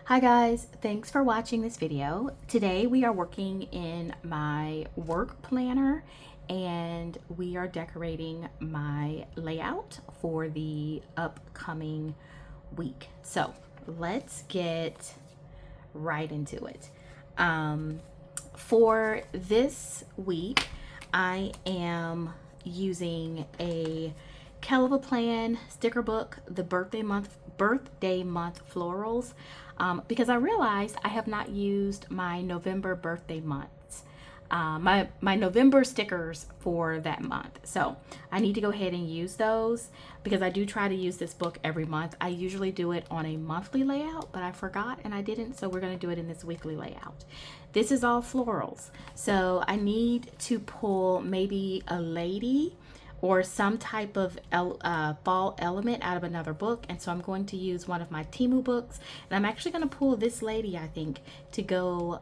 Hi guys, thanks for watching this video. Today we are working in my work planner and we are decorating my layout for the upcoming week. So let's get right into it. For this week, I am using a Kell of a Plan sticker book, the birthday month florals, because I realized I have not used my November birthday months, my November stickers for that month. So I need to go ahead and use those because I do try to use this book every month. I usually do it on a monthly layout, but I forgot and I didn't. So we're going to do it in this weekly layout. This is all florals. So I need to pull maybe a lady or some type of fall element out of another book. And so I'm going to use one of my Temu books. And I'm actually going to pull this lady, I think, to go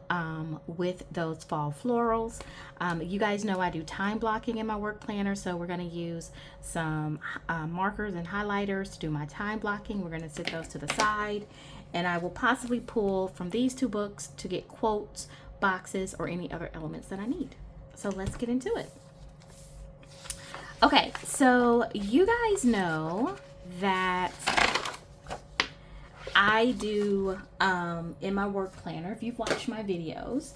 with those fall florals. You guys know I do time blocking in my work planner. So we're going to use some markers and highlighters to do my time blocking. We're going to set those to the side. And I will possibly pull from these two books to get quotes, boxes, or any other elements that I need. So let's get into it. Okay, so you guys know that I do, in my work planner, if you've watched my videos,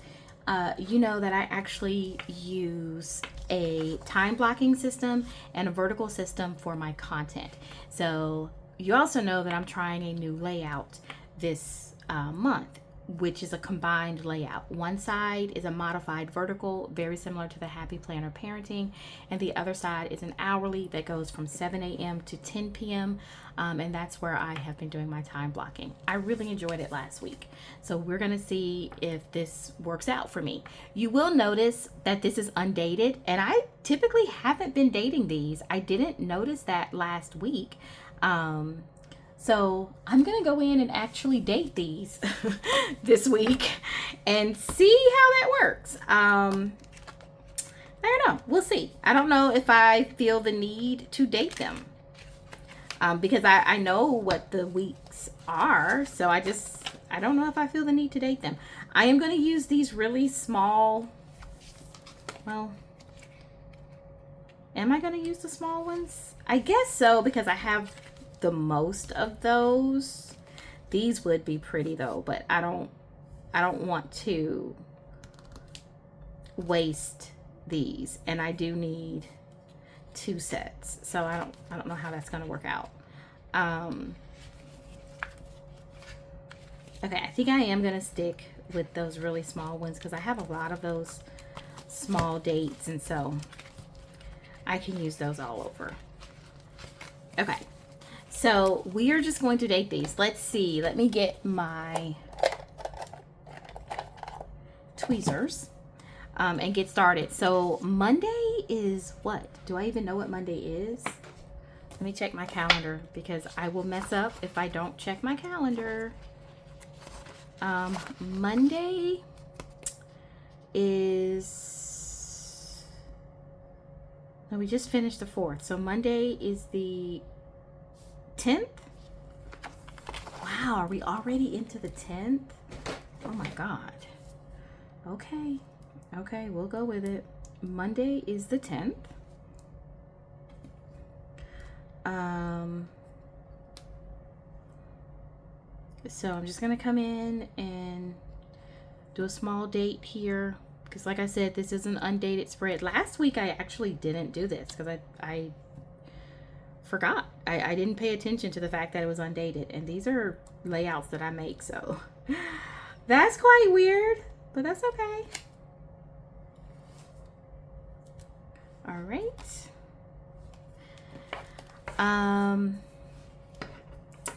you know that I actually use a time blocking system and a vertical system for my content. So you also know that I'm trying a new layout this month, which is a combined layout. One side is a modified vertical, very similar to the Happy Planner Parenting, and the other side is an hourly that goes from 7 a.m. to 10 p.m. And that's where I have been doing my time blocking. I really enjoyed it last week. So we're gonna see if this works out for me. You will notice that this is undated, and I typically haven't been dating these. I didn't notice that last week. So I'm going to go in and actually date these this week and see how that works. I don't know. We'll see. I don't know if I feel the need to date them because I know what the weeks are. So I don't know if I feel the need to date them. I am going to use these really small. Well, am I going to use the small ones? I guess so, because I have the most of those. These would be pretty though, but I don't want to waste these, and I do need 2 sets, so I don't know how that's going to work out. Okay, I think I am going to stick with those really small ones because I have a lot of those small dates, and so I can use those all over. Okay, so we are just going to date these. Let's see. Let me get my tweezers and get started. So Monday is what? Do I even know what Monday is? Let me check my calendar because I will mess up if I don't check my calendar. Monday is... No, we just finished the 4th. So Monday is the 10th? Wow, are we already into the 10th? Oh my God. Okay, we'll go with it. Monday is the 10th. So I'm just gonna come in and do a small date here because, like I said, this is an undated spread. Last week I actually didn't do this because I forgot. I didn't pay attention to the fact that it was undated, and these are layouts that I make, so that's quite weird, but that's okay. All right.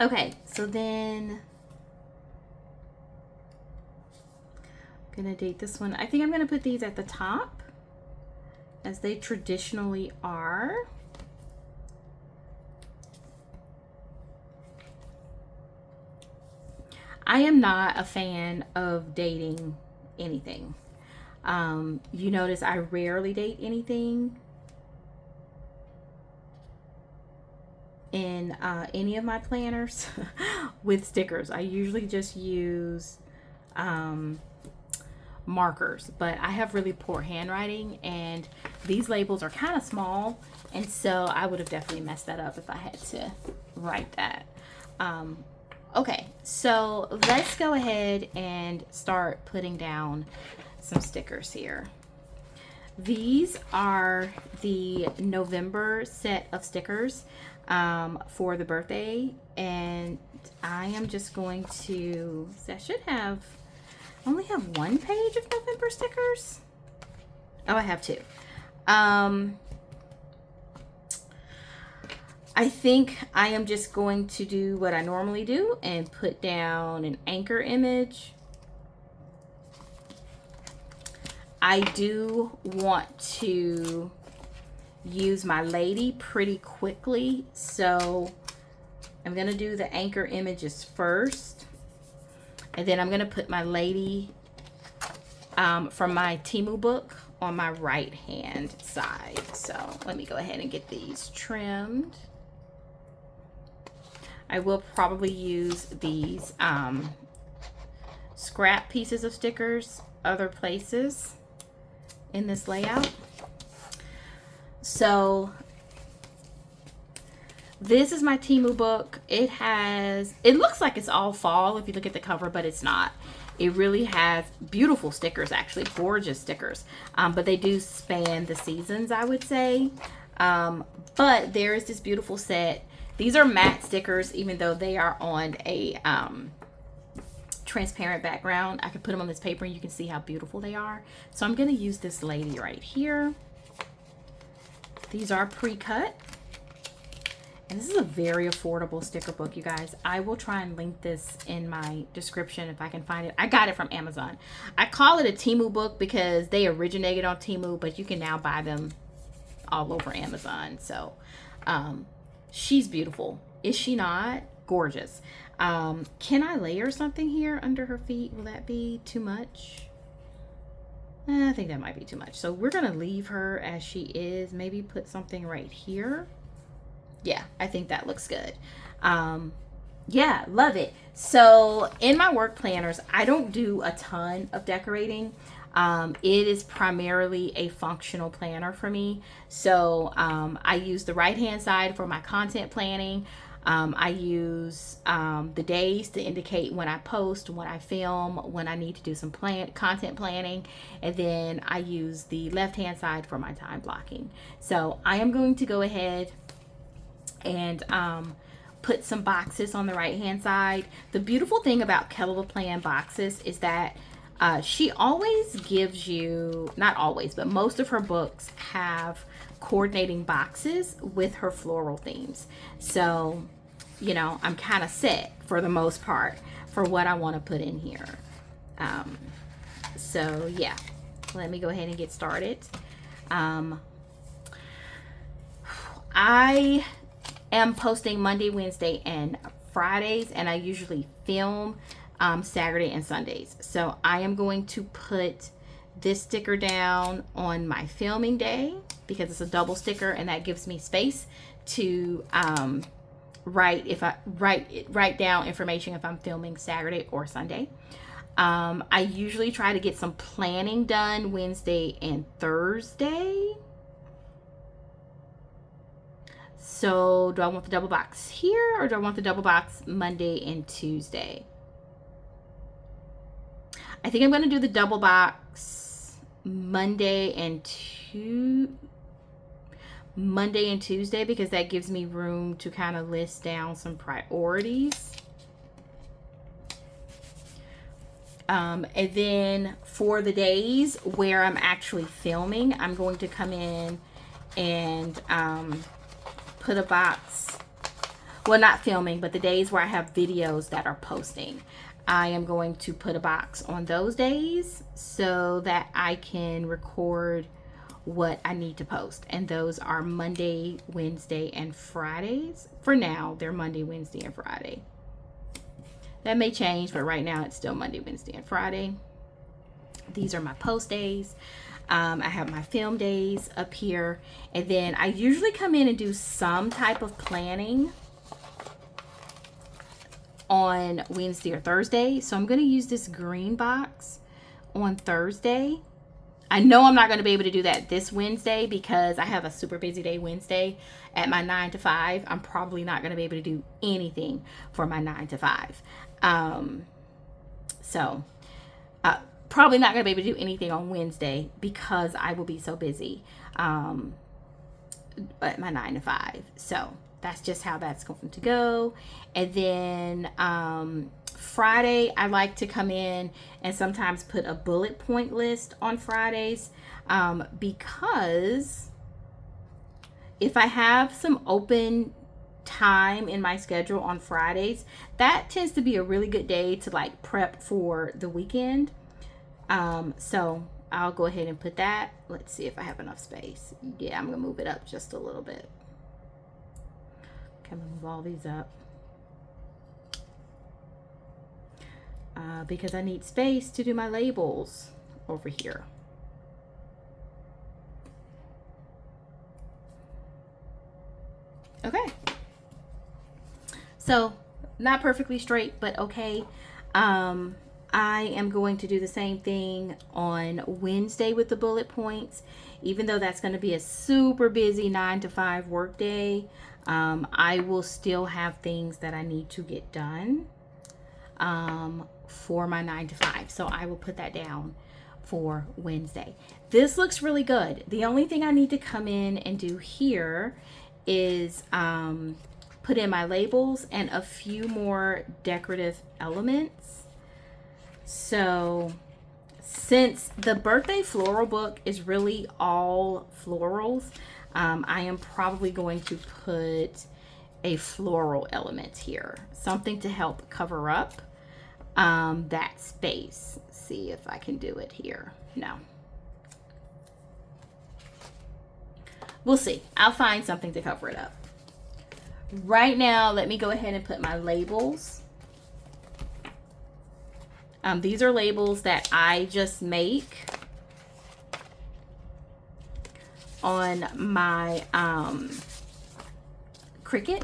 Okay, so then I'm gonna date this one. I think I'm gonna put these at the top as they traditionally are. I am not a fan of dating anything. You notice I rarely date anything in any of my planners with stickers. I usually just use markers, but I have really poor handwriting and these labels are kind of small, and so I would have definitely messed that up if I had to write that. Okay, so let's go ahead and start putting down some stickers here. These are the November set of stickers for the birthday, and I am just going to, I should have, I only have one page of November stickers. Oh, I have two. I think I am just going to do what I normally do and put down an anchor image. I do want to use my lady pretty quickly, so I'm going to do the anchor images first, and then I'm going to put my lady from my Temu book on my right hand side. So let me go ahead and get these trimmed. I will probably use these scrap pieces of stickers other places in this layout. So this is my Temu book. It looks like it's all fall if you look at the cover, but it's not. It really has beautiful stickers, actually gorgeous stickers, but they do span the seasons, I would say. But there is this beautiful set. These are matte stickers, even though they are on a transparent background. I can put them on this paper and you can see how beautiful they are. So I'm going to use this lady right here. These are pre-cut. And this is a very affordable sticker book, you guys. I will try and link this in my description if I can find it. I got it from Amazon. I call it a Temu book because they originated on Temu, but you can now buy them all over Amazon. So she's beautiful. Is she not? Gorgeous. Can I layer something here under her feet? Will that be too much? I think that might be too much. So we're going to leave her as she is. Maybe put something right here. Yeah, I think that looks good. Yeah, love it. So in my work planners, I don't do a ton of decorating. It is primarily a functional planner for me. So I use the right hand side for my content planning. I use the days to indicate when I post, when I film, when I need to do some content planning, and then I use the left hand side for my time blocking. So I am going to go ahead and put some boxes on the right hand side. The beautiful thing about Kelva Plan boxes is that she always gives you, not always, but most of her books have coordinating boxes with her floral themes. So, you know, I'm kind of set for the most part for what I want to put in here. So yeah, let me go ahead and get started. I am posting Monday, Wednesday, and Fridays, and I usually film Saturday and Sundays. So I am going to put this sticker down on my filming day because it's a double sticker, and that gives me space to write down information if I'm filming Saturday or Sunday. I usually try to get some planning done Wednesday and Thursday. So do I want the double box here, or do I want the double box Monday and Tuesday? I think I'm going to do the double box Monday and Tuesday because that gives me room to kind of list down some priorities. And then for the days where I'm actually filming, I'm going to come in and put a box, well, not filming, but the days where I have videos that are posting, I am going to put a box on those days so that I can record what I need to post. And those are Monday, Wednesday, and Fridays. For now, they're Monday, Wednesday, and Friday. That may change, but right now it's still Monday, Wednesday, and Friday. These are my post days. I have my film days up here, and then I usually come in and do some type of planning on Wednesday or Thursday. So I'm going to use this green box on Thursday. I know I'm not going to be able to do that this Wednesday because I have a super busy day Wednesday at my 9 to 5. I'm probably not going to be able to do anything for my 9 to 5. So probably not going to be able to do anything on Wednesday because I will be so busy at my 9 to 5. So that's just how that's going to go. And then Friday, I like to come in and sometimes put a bullet point list on Fridays because if I have some open time in my schedule on Fridays, that tends to be a really good day to like prep for the weekend. So I'll go ahead and put that. Let's see if I have enough space. Yeah, I'm gonna move it up just a little bit. Okay, I'm gonna move all these up because I need space to do my labels over here. Okay. So not perfectly straight, but okay. I am going to do the same thing on Wednesday with the bullet points, even though that's going to be a super busy 9 to 5 work day. I will still have things that I need to get done for my 9 to 5. So I will put that down for Wednesday. This looks really good. The only thing I need to come in and do here is put in my labels and a few more decorative elements. So since the birthday floral book is really all florals, I am probably going to put a floral element here, something to help cover up that space. See if I can do it here. No. We'll see. I'll find something to cover it up. Right now, let me go ahead and put my labels. These are labels that I just make on my Cricut,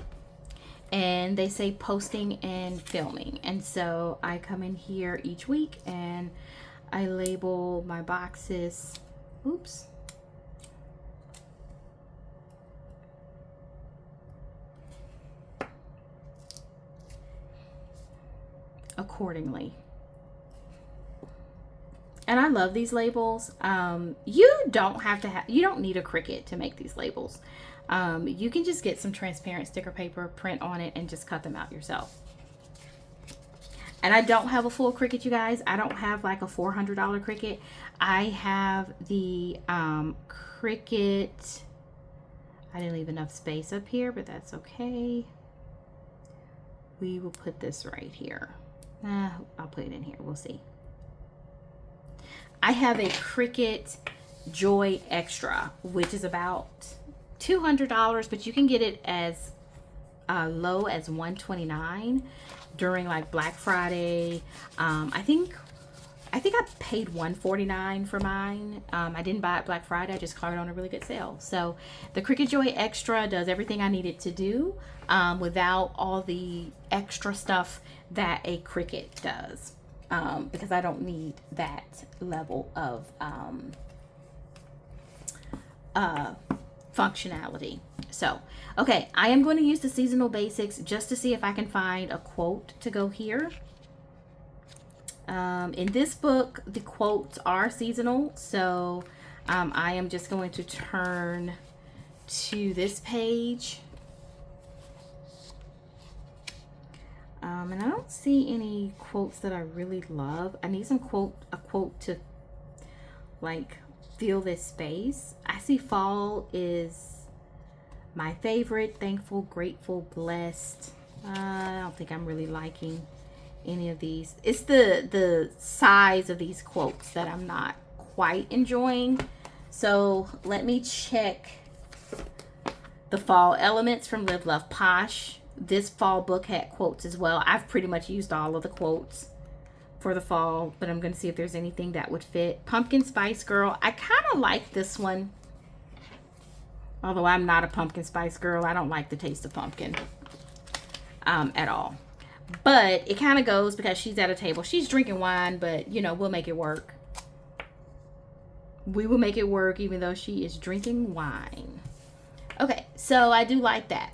and they say posting and filming. And so I come in here each week and I label my boxes. Oops. Accordingly. And I love these labels. You don't have to you don't need a Cricut to make these labels. You can just get some transparent sticker paper, print on it, and just cut them out yourself. And I don't have a full Cricut, you guys. I don't have like a $400 Cricut. I have the Cricut. I didn't leave enough space up here, but that's okay. We will put this right here. I'll put it in here. We'll see. I have a Cricut Joy Extra, which is about $200, but you can get it as low as $129 during like Black Friday. I think I paid $149 for mine. I didn't buy it Black Friday. I just caught it on a really good sale. So the Cricut Joy Extra does everything I need it to do without all the extra stuff that a Cricut does. Because I don't need that level of functionality. So, okay, I am going to use the seasonal basics just to see if I can find a quote to go here. In this book, the quotes are seasonal, so I am just going to turn to this page. And I don't see any quotes that I really love. I need a quote to like fill this space. I see fall is my favorite, thankful, grateful, blessed. I don't think I'm really liking any of these. It's the size of these quotes that I'm not quite enjoying. So let me check the fall elements from Live Love Posh. This fall book had quotes as well. I've pretty much used all of the quotes for the fall, but I'm going to see if there's anything that would fit. Pumpkin Spice Girl. I kind of like this one. Although I'm not a pumpkin spice girl. I don't like the taste of pumpkin at all. But it kind of goes because she's at a table. She's drinking wine, but you know, we'll make it work. We will make it work even though she is drinking wine. Okay, so I do like that.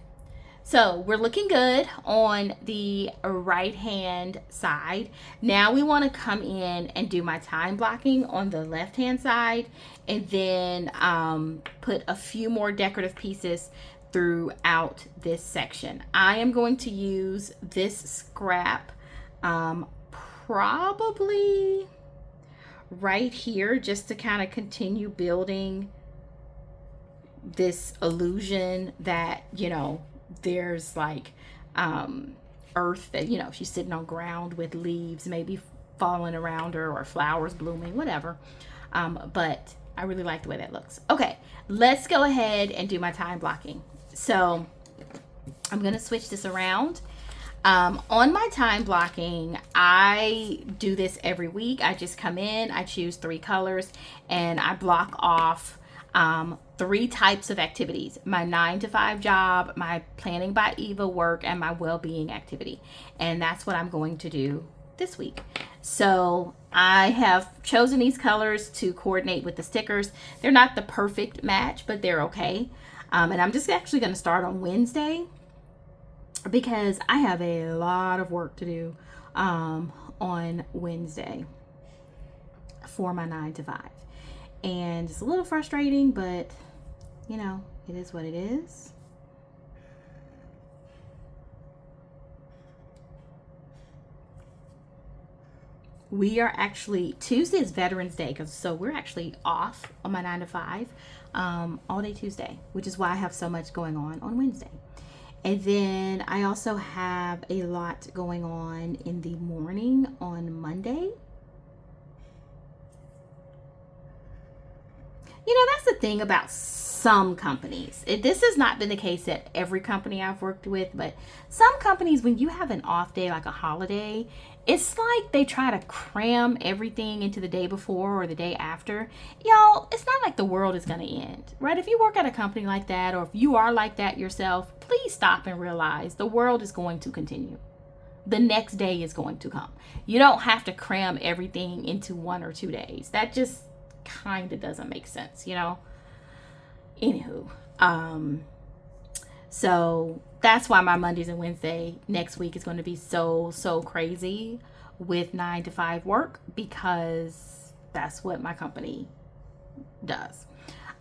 So we're looking good on the right hand side. Now we want to come in and do my time blocking on the left hand side, and then put a few more decorative pieces throughout this section. I am going to use this scrap probably right here, just to kind of continue building this illusion that, you know, there's like earth, that, you know, she's sitting on ground with leaves maybe falling around her or flowers blooming, whatever. But I really like the way that looks. Okay, let's go ahead and do my time blocking. So I'm gonna switch this around. On my time blocking, I do this every week. I just come in, I choose 3 colors, and I block off 3 types of activities: my 9-to-5 job, my planning by Eva work, and my well-being activity. And that's what I'm going to do this week. So I have chosen these colors to coordinate with the stickers. They're not the perfect match, but they're okay. And I'm just actually going to start on Wednesday because I have a lot of work to do on Wednesday for my 9-to-5. And it's a little frustrating, but you know, it is what it is. We are actually, Tuesday is Veterans Day, so we're actually off on my 9-to-5 all day Tuesday, which is why I have so much going on Wednesday. And then I also have a lot going on in the morning on Monday. You know, that's the thing about some companies. This has not been the case at every company I've worked with, but some companies, when you have an off day, like a holiday, it's like they try to cram everything into the day before or the day after. Y'all, it's not like the world is going to end, right? If you work at a company like that, or if you are like that yourself, please stop and realize the world is going to continue. The next day is going to come. You don't have to cram everything into 1 or 2 days. That just kind of doesn't make sense, you know? Anywho, so that's why my Mondays and Wednesday next week is going to be so crazy with 9-to-5 work, because that's what my company does.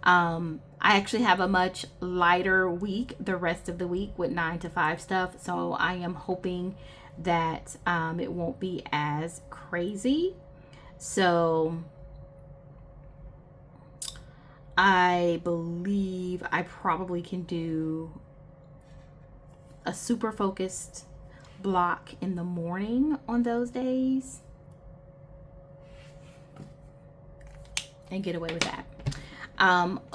I actually have a much lighter week the rest of the week with 9-to-5 stuff, so I am hoping that it won't be as crazy. So I believe I probably can do a super focused block in the morning on those days and get away with that.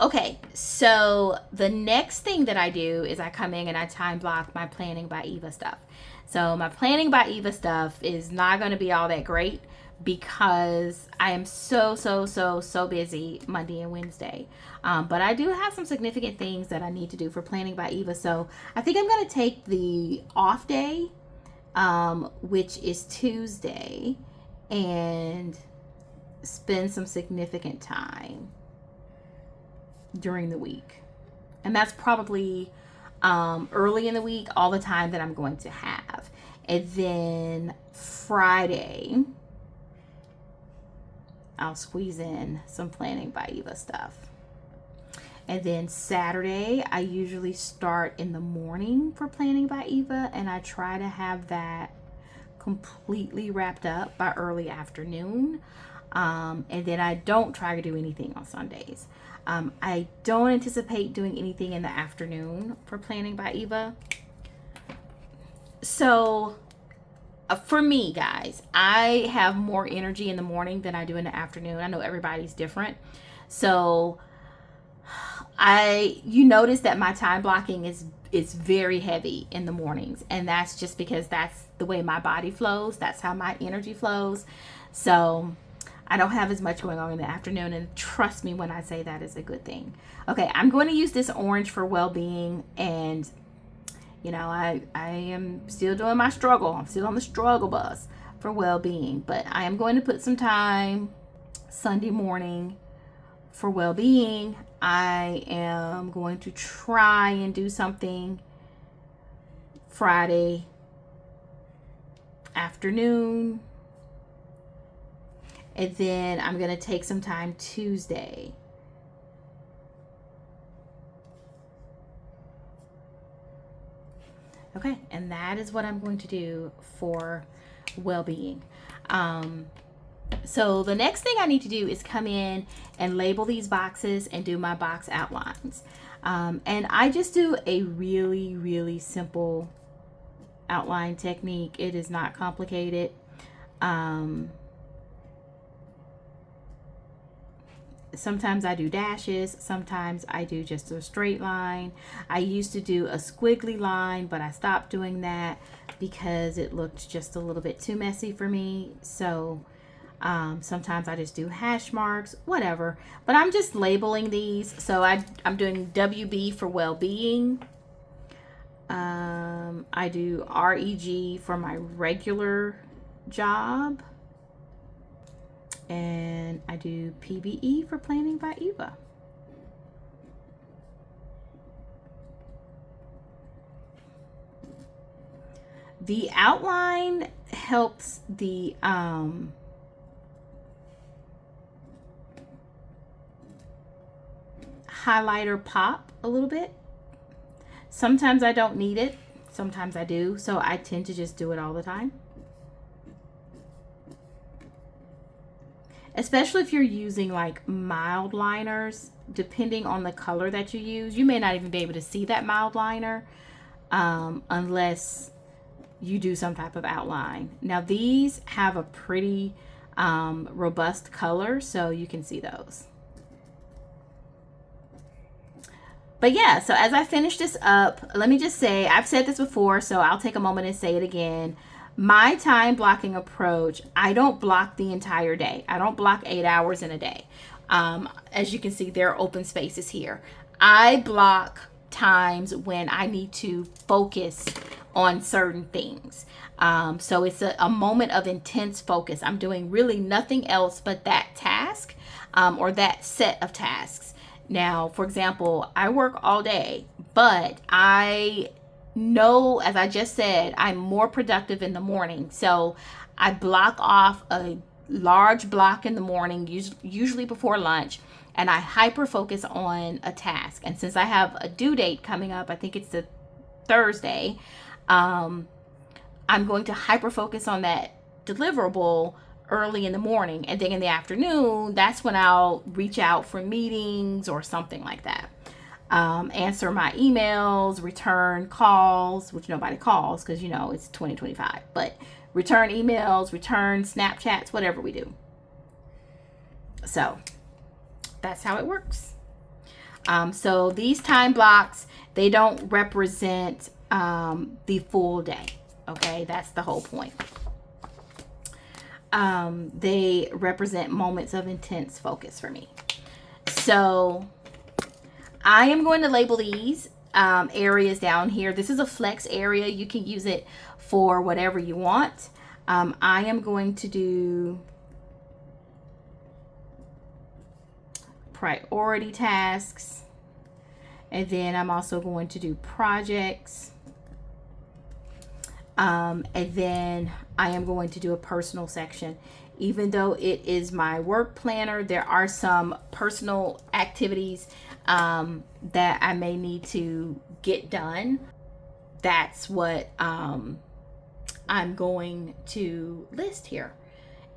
Okay, so the next thing that I do is I come in and I time block my planning by Eva stuff. So my planning by Eva stuff is not going to be all that great because I am so busy Monday and Wednesday. But I do have some significant things that I need to do for planning by Eva. So I think I'm going to take the off day, which is Tuesday, and spend some significant time during the week. And that's probably early in the week, all the time that I'm going to have. And then Friday, I'll squeeze in some planning by Eva stuff. And then Saturday, I usually start in the morning for planning by Eva, and I try to have that completely wrapped up by early afternoon. And then I don't try to do anything on Sundays. I don't anticipate doing anything in the afternoon for planning by Eva. So for me, guys, I have more energy in the morning than I do in the afternoon. I know everybody's different. So you notice that my time blocking is very heavy in the mornings, and that's just because that's the way my body flows. That's how my energy flows. So I don't have as much going on in the afternoon, and trust me when I say that is a good thing. Okay, I'm going to use this orange for well-being, and You know, I am still doing my struggle. I'm still on the struggle bus for well-being, but I am going to put some time Sunday morning for well-being. I am going to try and do something Friday afternoon, and then I'm going to take some time Tuesday. Okay, and that is what I'm going to do for well-being. So the next thing I need to do is come in and label these boxes and do my box outlines. And I just do a really, really simple outline technique. It is not complicated. Sometimes I do dashes, sometimes I do just a straight line. I used to do a squiggly line, but I stopped doing that because it looked just a little bit too messy for me. So sometimes I just do hash marks, whatever. But I'm just labeling these. So I'm doing WB for well-being. I do REG for my regular job. And I do PBE for Planning by Eva. The outline helps the highlighter pop a little bit. Sometimes I don't need it, sometimes I do, so I tend to just do it all the time. Especially if you're using like mild liners, depending on the color that you use, you may not even be able to see that mild liner unless you do some type of outline. Now these have a pretty robust color, so you can see those. But yeah, so as I finish this up, let me just say, I've said this before, so I'll take a moment and say it again. My time blocking approach, I don't block the entire day. I don't block 8 hours in a day. As you can see, there are open spaces here. I block times when I need to focus on certain things. So it's a moment of intense focus. I'm doing really nothing else but that task or that set of tasks. Now, for example, I work all day, but I know, as I just said, I'm more productive in the morning. So I block off a large block in the morning, usually before lunch, and I hyper focus on a task. And since I have a due date coming up, I think it's a Thursday, I'm going to hyper focus on that deliverable early in the morning, and then in the afternoon, that's when I'll reach out for meetings or something like that. Answer my emails, return calls, which nobody calls because, you know, it's 2025, but return emails, return Snapchats, whatever we do. So that's how it works. So these time blocks, they don't represent the full day. Okay, that's the whole point. They represent moments of intense focus for me. So I am going to label these areas down here. This is a flex area. You can use it for whatever you want. I am going to do priority tasks. And then I'm also going to do projects. And then I am going to do a personal section. Even though it is my work planner, there are some personal activities that I may need to get done. That's what I'm going to list here.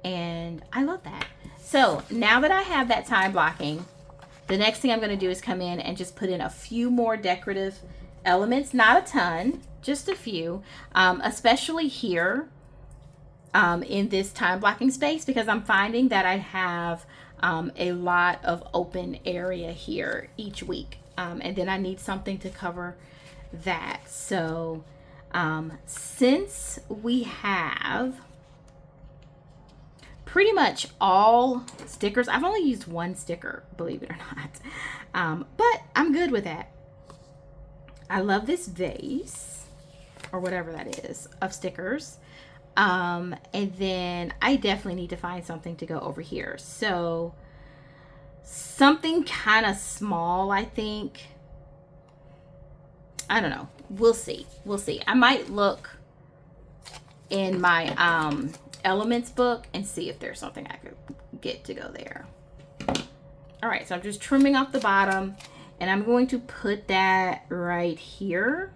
And I love that. So now that I have that time blocking, the next thing I'm going to do is come in and just put in a few more decorative elements. Not a ton, just a few, especially here in this time blocking space, because I'm finding that I have a lot of open area here each week. And then I need something to cover that. So since we have pretty much all stickers, I've only used one sticker, believe it or not, but I'm good with that. I love this vase. or whatever that is of stickers. And then I definitely need to find something to go over here. So something kind of small, I think. I don't know. We'll see. We'll see. I might look in my elements book and see if there's something I could get to go there. All right, so I'm just trimming off the bottom, and I'm going to put that right here.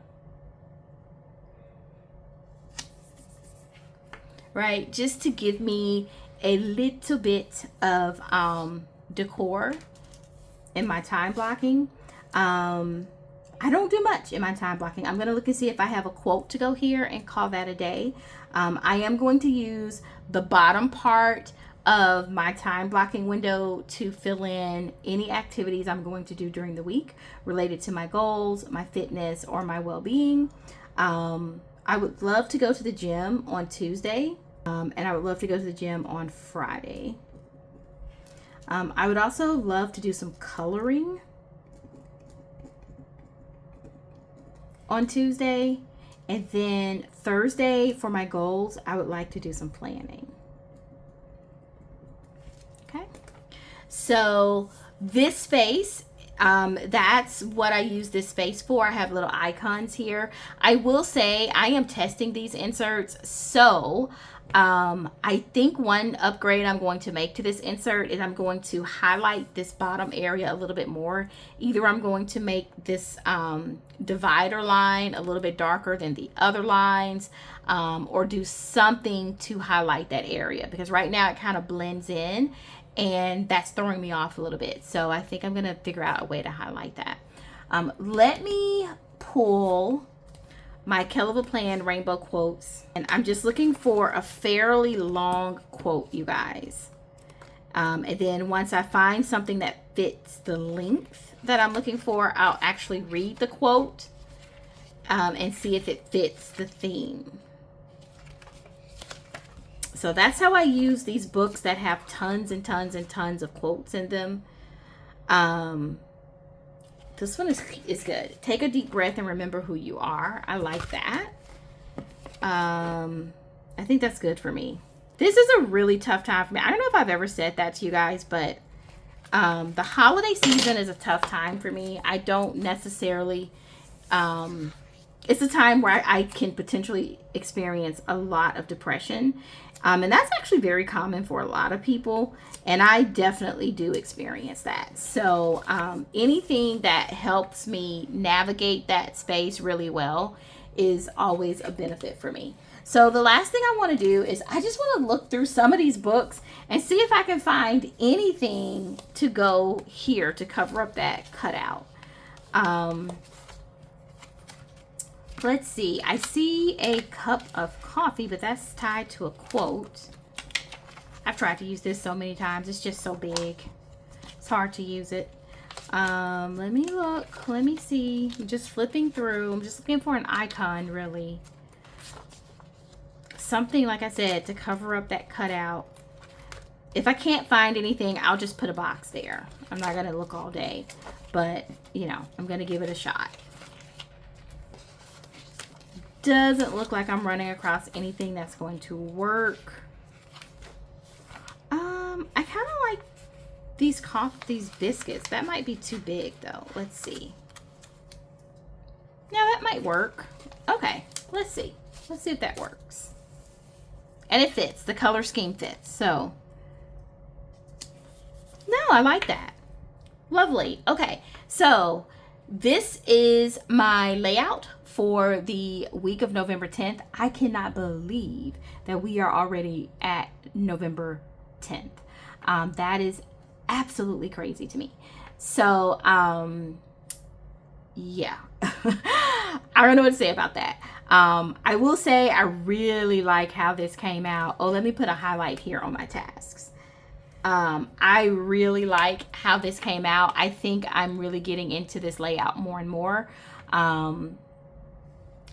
Right, just to give me a little bit of decor in my time blocking. I don't do much in my time blocking. I'm going to look and see if I have a quote to go here and call that a day. I am going to use the bottom part of my time blocking window to fill in any activities I'm going to do during the week related to my goals, my fitness, or my well-being. I would love to go to the gym on Tuesday, and I would love to go to the gym on Friday. I would also love to do some coloring on Tuesday, and then Thursday for my goals, I would like to do some planning. Okay, so this space, that's what I use this space for. I have little icons here. I will say I am testing these inserts, so I think one upgrade I'm going to make to this insert is I'm going to highlight this bottom area a little bit more. Either I'm going to make this divider line a little bit darker than the other lines, or do something to highlight that area, because right now it kind of blends in and that's throwing me off a little bit. So I think I'm going to figure out a way to highlight that. Let me pull my Kelva Plan rainbow quotes, and I'm just looking for a fairly long quote, you guys. And then once I find something that fits the length that I'm looking for, I'll actually read the quote and see if it fits the theme. So that's how I use these books that have tons and tons and tons of quotes in them. This one is good. Take a deep breath and remember who you are. I like that. I think that's good for me. This is a really tough time for me. I don't know if I've ever said that to you guys, but the holiday season is a tough time for me. I don't necessarily, it's a time where I can potentially experience a lot of depression. And that's actually very common for a lot of people. And I definitely do experience that. So anything that helps me navigate that space really well is always a benefit for me. So the last thing I want to do is I just want to look through some of these books and see if I can find anything to go here to cover up that cutout. Let's see. I see a cup of coffee, but that's tied to a quote. I've tried to use this so many times. It's just so big. It's hard to use it. Let me look. Let me see. I'm just flipping through. I'm just looking for an icon, really. Something, like I said, to cover up that cutout. If I can't find anything, I'll just put a box there. I'm not going to look all day. But, you know, I'm going to give it a shot. Doesn't look like I'm running across anything that's going to work. I kind of like these biscuits. That might be too big though. Let's see. Now that might work. Okay, let's see. Let's see if that works. And it fits. The color scheme fits. So, no, I like that. Lovely. Okay, so this is my layout for the week of November 10th. I cannot believe that we are already at November 10th. That is absolutely crazy to me. So, yeah. I don't know what to say about that. I will say I really like how this came out. Oh, let me put a highlight here on my tasks. I really like how this came out. I think I'm really getting into this layout more and more.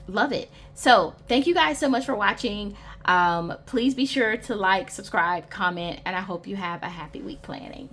Love it. So thank you guys so much for watching. Please be sure to like, subscribe, comment, and I hope you have a happy week planning.